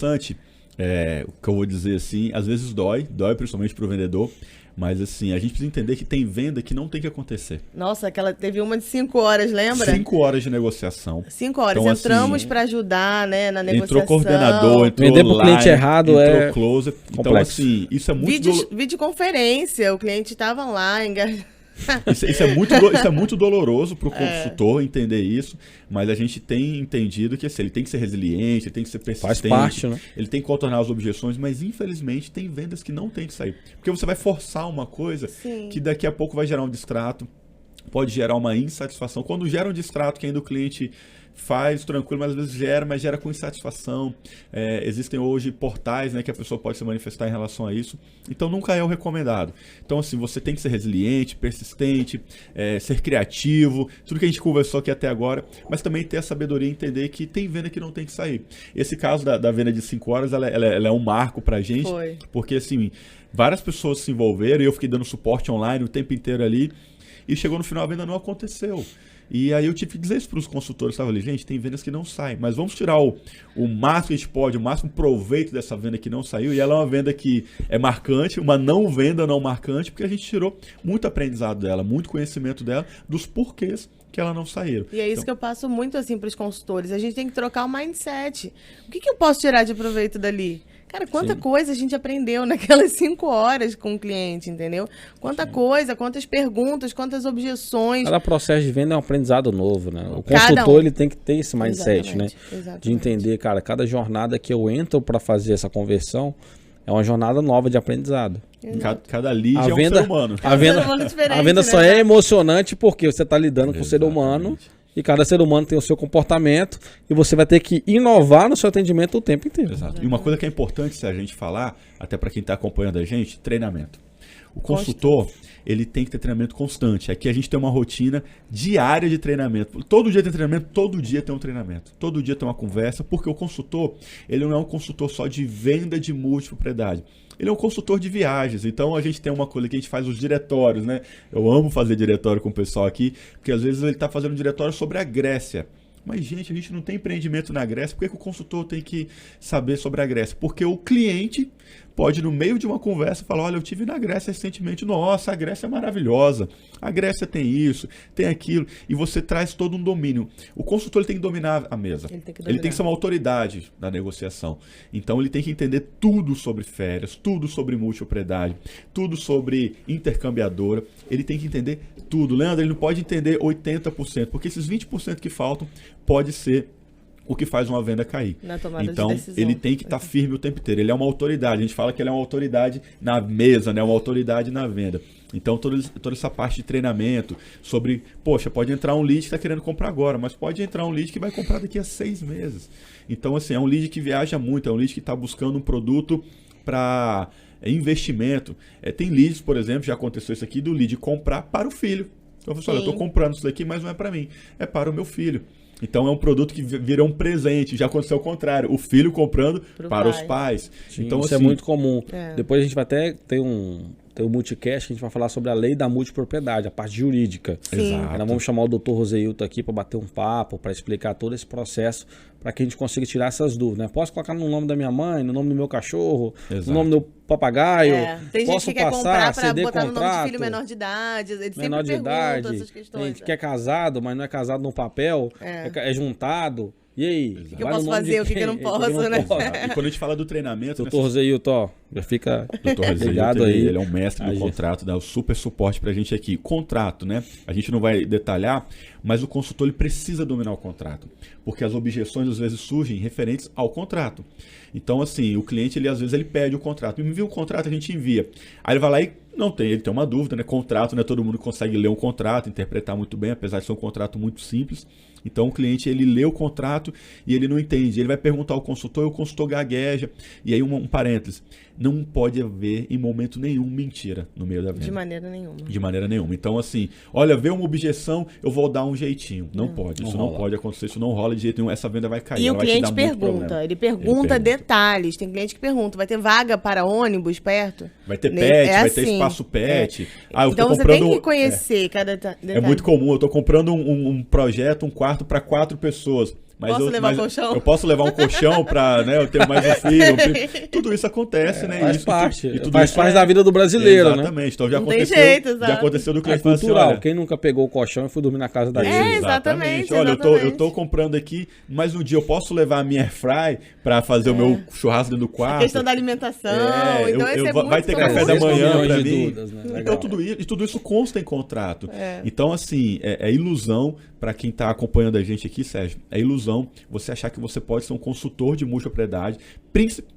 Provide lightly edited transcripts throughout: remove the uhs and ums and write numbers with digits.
Interessante, o que eu vou dizer assim, às vezes dói principalmente para o vendedor, mas assim, a gente precisa entender que tem venda que não tem que acontecer. Nossa, aquela teve uma de 5 horas, lembra? 5 horas de negociação. 5 horas. Então, Entramos assim, para ajudar, né, na negociação. Entrou coordenador, entrou vender pro cliente line, errado entrou closer. Então, complexo. assim, isso é muito Videoconferência, o cliente estava lá, Isso é muito doloroso para o consultor entender isso, mas a gente tem entendido que assim, ele tem que ser resiliente, ele tem que ser persistente, faz parte, né? Ele tem que contornar as objeções, mas infelizmente tem vendas que não tem que sair. Porque você vai forçar uma coisa que daqui a pouco vai gerar um distrato, pode gerar uma insatisfação. Quando gera um distrato que ainda o cliente faz tranquilo, mas às vezes gera com insatisfação. Existem hoje portais, né, que a pessoa pode se manifestar em relação a isso. Então nunca é o recomendado. Então assim, você tem que ser resiliente, persistente, ser criativo, tudo que a gente conversou aqui até agora, mas também ter a sabedoria e entender que tem venda que não tem que sair. Esse caso da venda de 5 horas, ela é um marco pra gente, porque assim, várias pessoas se envolveram e eu fiquei dando suporte online o tempo inteiro ali, e chegou no final a venda não aconteceu. E aí eu tive que dizer isso para os consultores, estava ali, gente, tem vendas que não saem, mas vamos tirar o máximo que a gente pode, o máximo proveito dessa venda que não saiu, e ela é uma venda que é marcante, uma não venda não marcante, porque a gente tirou muito aprendizado dela, muito conhecimento dela, dos porquês que ela não saíram. E é isso que eu passo muito assim para os consultores, a gente tem que trocar o mindset. O que eu posso tirar de proveito dali? Cara, quanta coisa a gente aprendeu naquelas 5 horas com o cliente, entendeu? Quanta coisa, quantas perguntas, quantas objeções. Cada processo de venda é um aprendizado novo, né? O consultor ele tem que ter esse mindset, né? De entender, cara, cada jornada que eu entro para fazer essa conversão é uma jornada nova de aprendizado. Cada lead é um ser humano. A venda só é emocionante porque você está lidando com o ser humano. E cada ser humano tem o seu comportamento e você vai ter que inovar no seu atendimento o tempo inteiro. Exato. E uma coisa que é importante se a gente falar, até para quem está acompanhando a gente, treinamento. O consultor, ele tem que ter treinamento constante. Aqui a gente tem uma rotina diária de treinamento. Todo dia tem treinamento, todo dia tem um treinamento. Todo dia tem uma conversa, porque o consultor, ele não é um consultor só de venda de multipropriedade. Ele é um consultor de viagens, então a gente tem uma coisa que a gente faz os diretórios, né? Eu amo fazer diretório com o pessoal aqui, porque às vezes ele está fazendo um diretório sobre a Grécia. Mas, gente, a gente não tem empreendimento na Grécia, por que o consultor tem que saber sobre a Grécia? Porque o cliente pode, no meio de uma conversa, falar, olha, eu estive na Grécia recentemente, nossa, a Grécia é maravilhosa, a Grécia tem isso, tem aquilo, e você traz todo um domínio. O consultor ele tem que dominar a mesa, ele tem que ser uma autoridade na negociação, então ele tem que entender tudo sobre férias, tudo sobre multipropriedade, tudo sobre intercambiadora, ele tem que entender tudo. Leandro, ele não pode entender 80%, porque esses 20% que faltam pode ser o que faz uma venda cair. Então, ele tem que estar firme o tempo inteiro. Ele é uma autoridade. A gente fala que ele é uma autoridade na mesa, né? Uma autoridade na venda. Então, toda essa parte de treinamento sobre, poxa, pode entrar um lead que está querendo comprar agora, mas pode entrar um lead que vai comprar daqui a 6 meses. Então, assim, é um lead que viaja muito, é um lead que está buscando um produto para investimento. Tem leads, por exemplo, já aconteceu isso aqui, do lead comprar para o filho. Então, eu estou comprando isso daqui, mas não é para mim, é para o meu filho. Então é um produto que virou um presente. Já aconteceu o contrário. O filho comprando para os pais. Sim, então, isso assim, é muito comum. Depois a gente vai até ter um multicast que a gente vai falar sobre a lei da multipropriedade, a parte jurídica. Exato. Nós vamos chamar o Dr. Roseilton aqui para bater um papo, para explicar todo esse processo, para que a gente consiga tirar essas dúvidas. Né? Posso colocar no nome da minha mãe, no nome do meu cachorro, no nome do papagaio? Tem posso gente que quer passar, comprar para botar contrato, no nome de filho menor de idade. Ele menor de idade, essas questões. Tem gente que é casado, mas não é casado no papel, é juntado. E aí? O que eu posso fazer, o que eu não posso, né? E quando a gente fala do treinamento... Doutor Roseilton, já fica ligado aí. Ele é um mestre do contrato, dá o super suporte pra gente aqui. Contrato, né? A gente não vai detalhar, mas o consultor ele precisa dominar o contrato. Porque as objeções às vezes surgem referentes ao contrato. Então, assim, o cliente, às vezes, ele pede o contrato. Me envia o contrato, a gente envia. Aí ele vai lá e ele tem uma dúvida, né? Contrato, né? Todo mundo consegue ler um contrato, interpretar muito bem, apesar de ser um contrato muito simples. Então o cliente ele lê o contrato e ele não entende. Ele vai perguntar ao consultor e o consultor gagueja. E aí um parênteses. Não pode haver em momento nenhum mentira no meio da venda. De maneira nenhuma. De maneira nenhuma. Então assim, olha, veio uma objeção, eu vou dar um jeitinho. Não pode. Isso não pode acontecer, isso não rola de jeito nenhum. Essa venda vai cair. E o cliente pergunta. Ele pergunta detalhes. Tem cliente que pergunta, vai ter vaga para ônibus perto? Vai ter pet, vai ter espaço pet. Eu então você tem que conhecer cada detalhe. É muito comum, eu estou comprando um projeto, um quarto para 4 pessoas. Mas posso levar um colchão? Eu posso levar um colchão para, né, eu ter mais um filho. Tudo isso acontece, né? Faz isso, parte. tudo Faz isso parte da vida do brasileiro, né? Exatamente. Então já Não aconteceu, tem jeito, já aconteceu do cliente É falar assim, cultural. olha, Quem nunca pegou o colchão e foi dormir na casa da gente? Exatamente. Olha, eu tô comprando aqui, mas um dia eu posso levar a minha airfry para fazer o meu churrasco dentro do quarto. A questão da alimentação. Então vai ter café da manhã para mim. Dúvidas, né? Então tudo isso consta em contrato. Então assim, é ilusão para quem está acompanhando a gente aqui, Sérgio. É ilusão você achar que você pode ser um consultor de multipropriedade,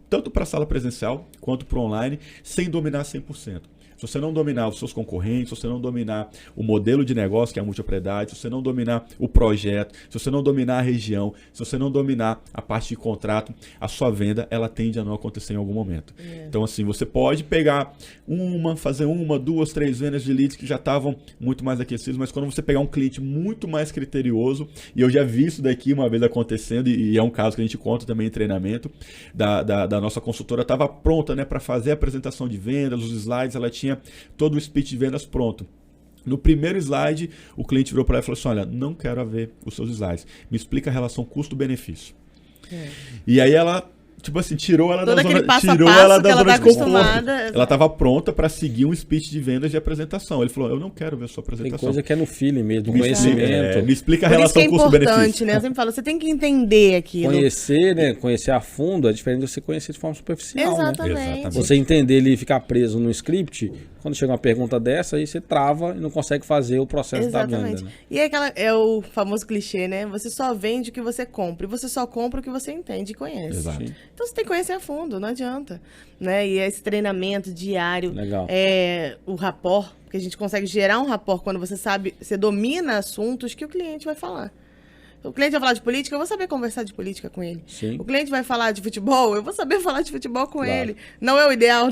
tanto para a sala presencial quanto para online, sem dominar 100%. Se você não dominar os seus concorrentes, se você não dominar o modelo de negócio, que é a multipropriedade, se você não dominar o projeto, se você não dominar a região, se você não dominar a parte de contrato, a sua venda, ela tende a não acontecer em algum momento. Então, assim, você pode pegar fazer 1, 2, 3 vendas de leads que já estavam muito mais aquecidos, mas quando você pegar um cliente muito mais criterioso, e eu já vi isso daqui uma vez acontecendo, e é um caso que a gente conta também em treinamento, da nossa consultora, estava pronta, né, para fazer a apresentação de vendas, os slides, ela tinha todo o speech de vendas pronto. No primeiro slide, o cliente virou para ela e falou assim, olha, não quero ver os seus slides. Me explica a relação custo-benefício. E aí ela, tipo assim, tirou ela da zona de conforto. Ela estava pronta para seguir um speech de vendas de apresentação. Ele falou, eu não quero ver a sua apresentação. Tem coisa que é no feeling mesmo, no conhecimento. Me explica a relação custo-benefício. Né? Eu sempre falo, você tem que entender aquilo. Conhecer, né? Conhecer a fundo é diferente de você conhecer de forma superficial. Exatamente. Né? Você entender ele e ficar preso no script, quando chega uma pergunta dessa, aí você trava e não consegue fazer o processo da venda. Né? E é o famoso clichê, né? Você só vende o que você compra. E você só compra o que você entende e conhece. Exato. Então você tem que conhecer a fundo, não adianta. Né? E esse treinamento diário, legal. O rapport, que a gente consegue gerar um rapport quando você sabe, você domina assuntos que o cliente vai falar. O cliente vai falar de política, eu vou saber conversar de política com ele. Sim. O cliente vai falar de futebol, eu vou saber falar de futebol com ele. Não é o ideal,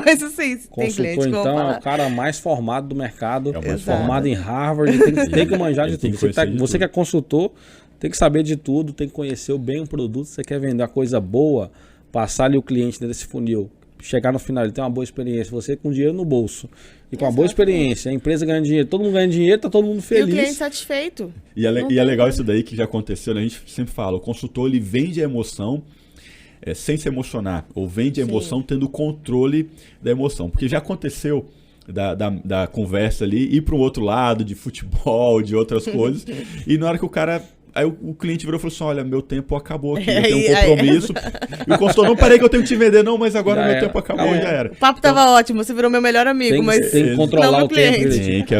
mas assim, tem cliente que vão então falar. É o cara mais formado do mercado, mais formado em Harvard, tem que manjar de tudo. Você que é consultor, tem que saber de tudo, tem que conhecer bem o produto. Você quer vender uma coisa boa, passar ali o cliente desse funil, chegar no final, ele tem uma boa experiência, você com dinheiro no bolso e com uma boa experiência, a empresa ganha dinheiro, todo mundo ganha dinheiro, tá todo mundo feliz. E o cliente satisfeito. E é legal isso daí que já aconteceu, né? A gente sempre fala, o consultor ele vende a emoção sem se emocionar, ou vende a emoção tendo controle da emoção, porque já aconteceu da conversa ali ir para o outro lado, de futebol, de outras coisas, e na hora que o cara... Aí o cliente virou e falou assim, olha, meu tempo acabou aqui, eu tenho um compromisso. E o consultor, não, parei que eu tenho que te vender, não, mas agora meu tempo acabou, já era. O papo tava ótimo, você virou meu melhor amigo, mas tem que controlar o tempo. Tem que